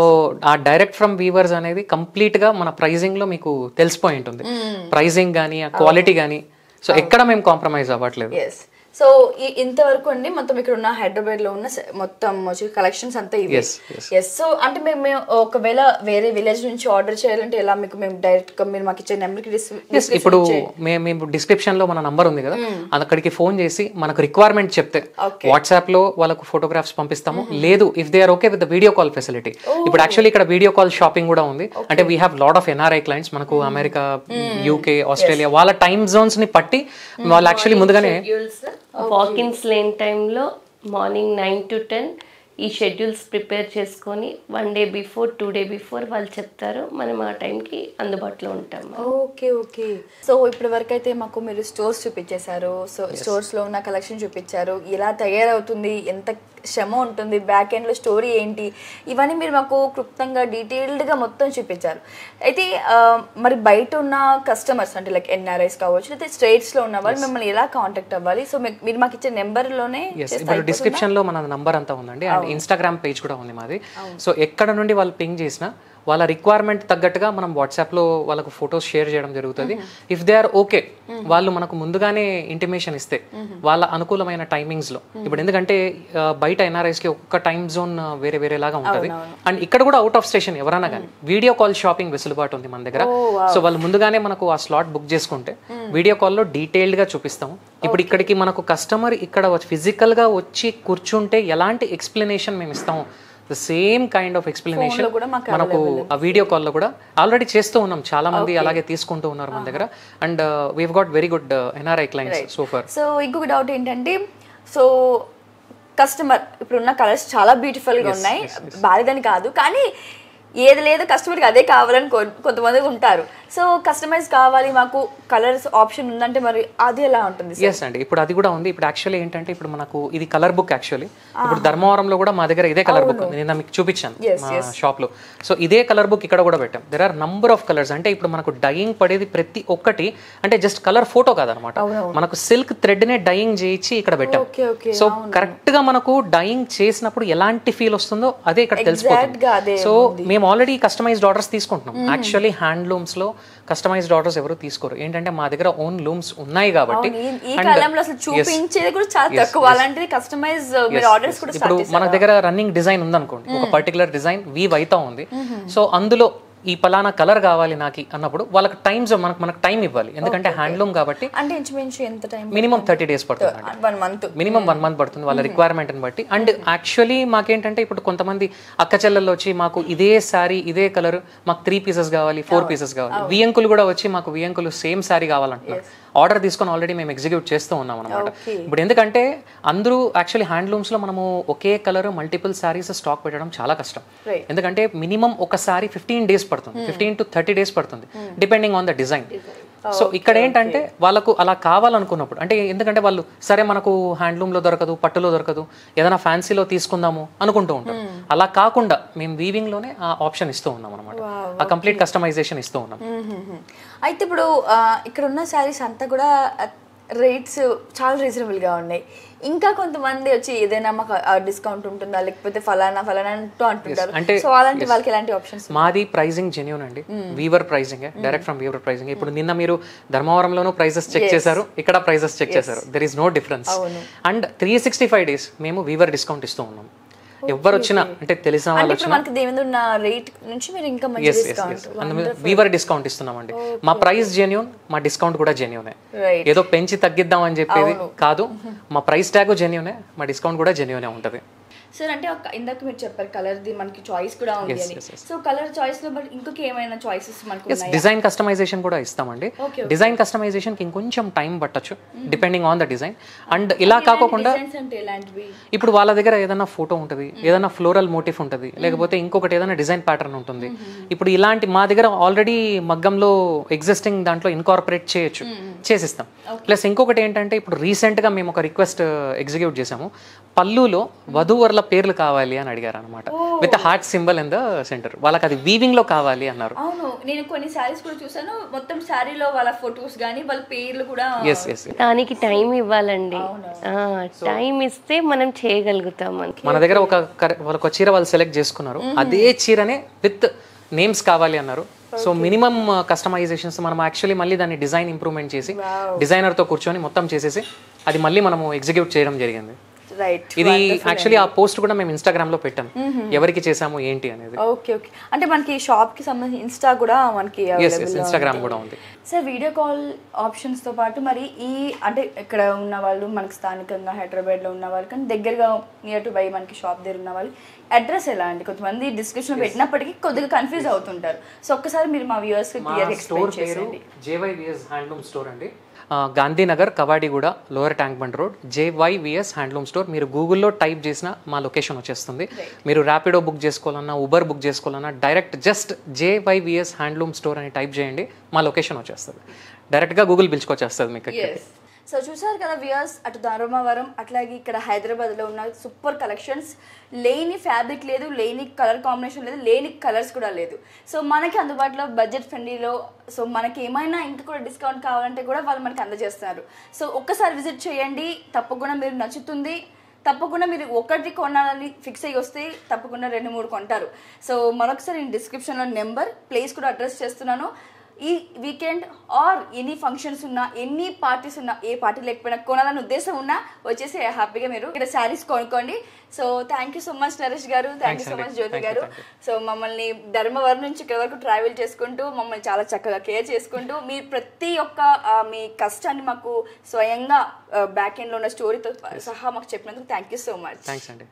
ఆ డైరెక్ట్ ఫ్రమ్ వీవర్స్ అనేది కంప్లీట్ గా మన ప్రైజింగ్ లో మీకు తెలిసిపోయి ఉంటుంది. ప్రైజింగ్ కానీ, ఆ క్వాలిటీ కానీ, సో ఎక్కడ మేము కాంప్రమైజ్ అవ్వట్లేదు. సో ఇంతవరకు అండి మొత్తం ఇక్కడ ఉన్న హైదరాబాద్ లో ఉన్న మొత్తం కలెక్షన్స్ అంతా ఇవి. ఎస్. సో అంటే మేము ఒకవేళ వేరే విలేజ్ నుంచి ఆర్డర్ చేయాలంటే ఎలా మీకు మేము డైరెక్ట్ గా మీరు మాకు ఇచ్చే నెంబర్ కి ఇప్పుడు మేము డిస్క్రిప్షన్ లో మన నంబర్ ఉంది కదా, అక్కడికి ఫోన్ చేసి మనకు రిక్వైర్మెంట్ చెప్తే వాట్సాప్ లో వాళ్ళకు ఫోటోగ్రాఫ్స్ పంపిస్తాము. లేదు if they are okay with video call facility. ఇప్పుడు యాక్చువల్లీ ఇక్కడ వీడియో కాల్ షాపింగ్ కూడా ఉంది. అంటే we have lot of NRI clients, మనకు అమెరికా, UK, ఆస్ట్రేలియా, వాళ్ళ టైమ్ జోన్స్ ని పట్టి వాళ్ళు యాక్చువల్లీ ముందుగానే వాకిన్స్ లేని టైంలో మార్నింగ్ 9 to 10 ఈ షెడ్యూల్స్ ప్రిపేర్ చేసుకొని 1 day before 2 day before వాళ్ళు చెప్తారు, మనం ఆ టైంకి అందుబాటులో ఉంటాం. ఓకే. సో ఇప్పటి వరకు అయితే మాకు మీరు స్టోర్స్ చూపించేశారు. సో స్టోర్స్లో ఉన్న కలెక్షన్ చూపించారు, ఎలా తయారవుతుంది, ఎంత శ్రమ ఉంటుంది, బ్యాక్ ఎండ్లో స్టోరీ ఏంటి, ఇవన్నీ మీరు మాకు క్లుప్తంగా డీటెయిల్డ్గా మొత్తం చూపించారు. అయితే మరి బయట ఉన్న కస్టమర్స్ అంటే లైక్ NRIs కావచ్చు, అయితే స్టేట్స్లో ఉన్న వాళ్ళు మిమ్మల్ని ఎలా కాంటాక్ట్ అవ్వాలి? సో మీరు మాకు ఇచ్చే నెంబర్లోనే డిస్క్రిప్షన్ లో మన నంబర్ అంతా ఉందండి. అండ్ ఇన్స్టాగ్రామ్ పేజ్ కూడా ఉంది మాది. సో ఎక్కడ నుండి వాళ్ళు పింగ్ చేసినా వాళ్ళ రిక్వైర్మెంట్ తగ్గట్టుగా మనం వాట్సాప్లో వాళ్ళకు ఫొటోస్ షేర్ చేయడం జరుగుతుంది. ఇఫ్ దే ఆర్ ఓకే, వాళ్ళు మనకు ముందుగానే ఇంటిమేషన్ ఇస్తే వాళ్ళ అనుకూలమైన టైమింగ్స్లో, ఇప్పుడు ఎందుకంటే బయట NRIస్కి ఒక్క టైం జోన్ వేరే వేరేలాగా ఉంటుంది. అండ్ ఇక్కడ కూడా అవుట్ ఆఫ్ స్టేషన్ ఎవరైనా కానీ వీడియో కాల్ షాపింగ్ వెసులుబాటు ఉంది మన దగ్గర. సో వాళ్ళు ముందుగానే మనకు ఆ స్లాట్ బుక్ చేసుకుంటే వీడియో కాల్లో డీటెయిల్డ్గా చూపిస్తాము. ఇప్పుడు ఇక్కడికి మనకు కస్టమర్ ఇక్కడ ఫిజికల్గా వచ్చి కూర్చుంటే ఎలాంటి ఎక్స్ప్లెనేషన్ మేము ఇస్తాము, the same kind of explanation మనకు ఆ వీడియో కాల్లో కూడా ఆల్రెడీ చేస్తూ ఉన్నాం. చాలా మంది అలాగే తీసుకుంటూ ఉన్నారు మన దగ్గర. And we've got very good NRI clients so far. So ఇంకొక డౌట్ ఏంటంటే, సో కస్టమర్ ఇప్పుడున్న కలర్స్ చాలా బ్యూటిఫుల్గా ఉన్నాయి, బాలేదని కాదు, కానీ ఏది లేదు కస్టమర్కి అదే కావాలని కొంతమంది ఉంటారు. సో కస్టమైజ్ కావాలి మాకు కలర్స్ ఆప్షన్ ఉందంటే మరి అది ఎలా ఉంటుంది? ఎస్ అండి, ఇప్పుడు అది కూడా ఉంది. ఇప్పుడు యాక్చువల్లీ ఏంటంటే ఇప్పుడు మనకు ఇది కలర్ బుక్. యాక్చువల్లీ ఇప్పుడు ధర్మవరంలో కూడా మా దగ్గర ఇదే కలర్ బుక్ ఉంది, నేను మీకు చూపించాను మా షాప్లో. సో ఇదే కలర్ బుక్ ఇక్కడ కూడా పెట్టాం. There are number of colours. అంటే ఇప్పుడు మనకు డయింగ్ పడేది ప్రతి ఒక్కటి అంటే జస్ట్ కలర్ ఫోటో కాదనమాట, మనకు సిల్క్ థ్రెడ్ నే డయింగ్ చేయించి ఇక్కడ పెట్టాం. సో కరెక్ట్ గా మనకు డయింగ్ చేసినప్పుడు ఎలాంటి ఫీల్ వస్తుందో అదే ఇక్కడ తెలిసిపోతుంది. సో మేము ఆల్రెడీ కస్టమైజ్డ్ ఆర్డర్స్ తీసుకుంటున్నాం. యాక్చువల్లీ హ్యాండ్లూమ్స్ లో కస్టమైజ్డ్ ఆర్డర్స్ ఎవరు తీసుకోరు. ఏంటంటే మా దగ్గర ఓన్ లూమ్స్ ఉన్నాయి కాబట్టి ఇప్పుడు మన దగ్గర రన్నింగ్ డిజైన్ ఉందనుకోండి, ఒక పర్టికులర్ డిజైన్ వీవ్ అయితా ఉంది. సో అందులో ఈ పలానా కలర్ కావాలి నాకు అన్నప్పుడు వాళ్ళకి టైం మనకు టైం ఇవ్వాలి. ఎందుకంటే హ్యాండ్లూమ్ కాబట్టి మినిమం 30 days పడుతుంది, మినిమం 1 month పడుతుంది వాళ్ళ రిక్వైర్మెంట్ ని బట్టి. అండ్ యాక్చువల్లీ మాకేంటంటే ఇప్పుడు కొంతమంది అక్క చెల్లెల్లో వచ్చి మాకు ఇదే శారీ ఇదే కలర్ మాకు 3 pieces కావాలి, 4 pieces కావాలి. వియంకులు కూడా వచ్చి మాకు వియంకులు సేమ్ శారీ కావాలంటున్నారు. ఆర్డర్ తీసుకొని ఆల్రెడీ మేము ఎగ్జిక్యూట్ చేస్తూ ఉన్నాం అనమాట. ఇప్పుడు ఎందుకంటే అందరూ యాక్చువల్లీ హ్యాండ్లూమ్స్ లో మనము ఒకే కలర్ మల్టిపుల్ శారీస్ స్టాక్ పెట్టడం చాలా కష్టం. ఎందుకంటే మినిమం ఒక శారీ 15 days పడుతుంది, 15 to 30 days పడుతుంది depending on the design. So ఇక్కడ ఏంటంటే వాళ్ళకు అలా కావాలనుకున్నప్పుడు, అంటే ఎందుకంటే వాళ్ళు సరే మనకు హ్యాండ్లూమ్లో దొరకదు, పట్టులో దొరకదు, ఏదైనా ఫ్యాన్సీలో తీసుకుందాము అనుకుంటూ ఉంటాం. అలా కాకుండా మేము వీవింగ్లోనే ఆ ఆప్షన్ ఇస్తూ ఉన్నాం అనమాట, ఆ కంప్లీట్ కస్టమైజేషన్ ఇస్తూ ఉన్నాం. అయితే ఇప్పుడు ఇక్కడ ఉన్న శారీస్ అంతా కూడా రేట్స్ చాలా రీజనబుల్గా ఉన్నాయి. ఇంకా కొంతమంది వచ్చి ఏదైనా మాకు డిస్కౌంట్ ఉంటుందా లేకపోతే ఫలానా అంటుంటారు. అంటే సో అలాంటి వాళ్ళకి ఎలాంటి ఆప్షన్స్? మాది ప్రైజింగ్ జెన్యూన్ అండి, weaver pricing, direct from weaver pricing. ఇప్పుడు నిన్న మీరు ధర్మవరంలోనూ ప్రైజెస్ చెక్ చేశారు, ఇక్కడ ప్రైజెస్ చెక్ చేశారు, there is no difference. And 365 days మేము వీవర్ డిస్కౌంట్ ఇస్తూ ఉన్నాం. ఎవరు వచ్చినా అంటే తెలిసిన వాళ్ళు వచ్చినా వీవర్ డిస్కౌంట్ ఇస్తున్నామండి. మా ప్రైస్ జెన్యూన్, మా డిస్కౌంట్ కూడా జెన్యూనే. ఏదో పెంచి తగ్గిద్దాం అని చెప్పేది కాదు, మా ప్రైస్ ట్యాగ్ జెన్యూనే, మా డిస్కౌంట్ కూడా జెన్యూనే ఉంటుంది. సార్ అంటే ఇందాక మీరు చెప్పారు కలర్ ది మనకి చాయిస్ కూడా ఉంది అని. సో కలర్ చాయిస్ లో బట్ ఇంకొక ఏమైనా చాయిసెస్ మనకు ఉన్నాయా? డిజైన్ కస్టమైజేషన్ కూడా ఇస్తామండి. డిజైన్ కస్టమైజేషన్ కి ఇంకొంచెం టైం పట్టొచ్చు depending on the design. And ఇలా కాకుండా ఇప్పుడు వాళ్ళ దగ్గర ఏదైనా ఫోటో ఉంటుంది, ఏదైనా ఫ్లోరల్ మోటిఫ్ ఉంటుంది, లేకపోతే ఇంకొకటి ఏదైనా డిజైన్ ప్యాటర్న్ ఉంటుంది. ఇప్పుడు ఇలాంటి మా దగ్గర ఆల్రెడీ మగ్గంలో ఎగ్జిస్టింగ్ దాంట్లో ఇన్కార్పొరేట్ చేయొచ్చు, చేసిస్తాం. ప్లస్ ఇంకొకటి ఏంటంటే ఇప్పుడు రీసెంట్ గా మేము ఒక రిక్వెస్ట్ ఎగ్జిక్యూట్ చేసాము. పళ్ళులో వధూవరుల పేర్లు కావాలి అని అడిగారు అనమాట, with heart symbol in the centre. వాళ్ళకి అది వీవింగ్ లో కావాలి అన్నారు. అవును, నేను కొన్ని సారీస్ కూడా చూసాను, మొత్తం సారీలో వాళ్ళ ఫొటోస్ గానీ వాళ్ళ పేర్లు కూడా. దానికి టైం ఇవ్వాలండి, టైం ఇస్తే మనం చేయగలుగుతాం. మన దగ్గర ఒక చీర వాళ్ళు సెలెక్ట్ చేసుకున్నారు, అదే చీరనే విత్ నేమ్స్ కావాలి అన్నారు. సో మినిమం కస్టమైజేషన్స్ మనం యాక్చువల్లీ మళ్ళీ దాన్ని డిజైన్ ఇంప్రూవ్మెంట్ చేసి డిజైనర్తో కూర్చొని మొత్తం చేసేసి అది మళ్ళీ మనము ఎగ్జిక్యూట్ చేయడం జరిగింది. రైట్. ఇది యాక్చువల్లీ ఆ పోస్ట్ కూడా మేము ఇన్స్టాగ్రామ్ లో పెట్టాం, ఎవరికి చేసాము ఏంటి అనేది. Okay okay. అంటే మనకి షాప్ కి సంబంధించి ఇన్స్టా కూడా మనకి ఇన్స్టాగ్రామ్ కూడా ఉంది సార్. వీడియో కాల్ ఆప్షన్స్ తో పాటు మరి ఈ అంటే ఇక్కడ ఉన్న వాళ్ళు మనకి స్థానికంగా హైదరాబాద్ లో ఉన్న వాళ్ళు కానీ దగ్గరగా నియర్ టు బై మనకి షాప్ దగ్గర ఉన్న వాళ్ళు అడ్రస్ ఎలా అండి? కొంతమంది డిస్క్రిప్షన్ పెట్టినప్పటికీ కొద్దిగా కన్ఫ్యూజ్ అవుతుంటారు. సో ఒక్కసారి మీరు మా వ్యూవర్స్ కి క్లియర్ ఎక్స్ప్లెయిన్ చేయండి. JYVS హ్యాండ్లూమ్ స్టోర్ అండి, Gandhinagar, Kavadiguda, lower tank bund road, JYVS handloom store. మీరు గూగుల్లో టైప్ చేసిన మా లొకేషన్ వచ్చేస్తుంది. మీరు ర్యాపిడో బుక్ చేసుకోవాలన్నా, ఉబర్ బుక్ చేసుకోవాలన్నా direct just JYVS handloom store అని టైప్ చేయండి, మా లొకేషన్ వచ్చేస్తుంది. డైరెక్ట్గా గూగుల్ పిలుచుకొచ్చేస్తుంది మీకు. సో చూసారు కదా వ్యూయర్స్, అటు ధర్మవరం అట్లాగే ఇక్కడ హైదరాబాద్లో ఉన్న సూపర్ కలెక్షన్స్. లేని ఫ్యాబ్రిక్ లేదు, లేని కలర్ కాంబినేషన్ లేదు, లేని కలర్స్ కూడా లేదు. సో మనకి అందుబాటులో బడ్జెట్ ఫ్రెండ్లీలో సో మనకి ఏమైనా ఇంకా కూడా డిస్కౌంట్ కావాలంటే కూడా వాళ్ళు మనకి అందజేస్తున్నారు. సో ఒక్కసారి విజిట్ చేయండి, తప్పకుండా మీరు నచ్చుతుంది. తప్పకుండా మీరు ఒకటి కొనాలని ఫిక్స్ అయ్యి వస్తే తప్పకుండా 2-3 కొంటారు. సో మరొకసారి నేను డిస్క్రిప్షన్లో నెంబర్, ప్లేస్ కూడా అడ్రస్ చేస్తున్నాను. ఈ వీకెండ్ ఆర్ ఎనీ ఫంక్షన్స్ ఉన్నా, ఎన్ని పార్టీస్ ఉన్నా, ఏ పార్టీ లేకపోయినా కొనాలని ఉద్దేశం ఉన్నా వచ్చేసి హ్యాపీగా మీరు ఇక్కడ శారీస్ కొనుక్కోండి. So thank you so much Naresh గారు, థ్యాంక్ యూ సో మచ్ జ్యోతి గారు. సో మమ్మల్ని ధర్మవరం నుంచి ఇక్కడ వరకు ట్రావెల్ చేసుకుంటూ మమ్మల్ని చాలా చక్కగా కేర్ చేసుకుంటూ మీ ప్రతి ఒక్క మీ కష్టాన్ని మాకు స్వయంగా బ్యాక్ ఎండ్లో ఉన్న స్టోరీతో సహా మాకు చెప్పినందుకు thank you so much. Thanks అండి.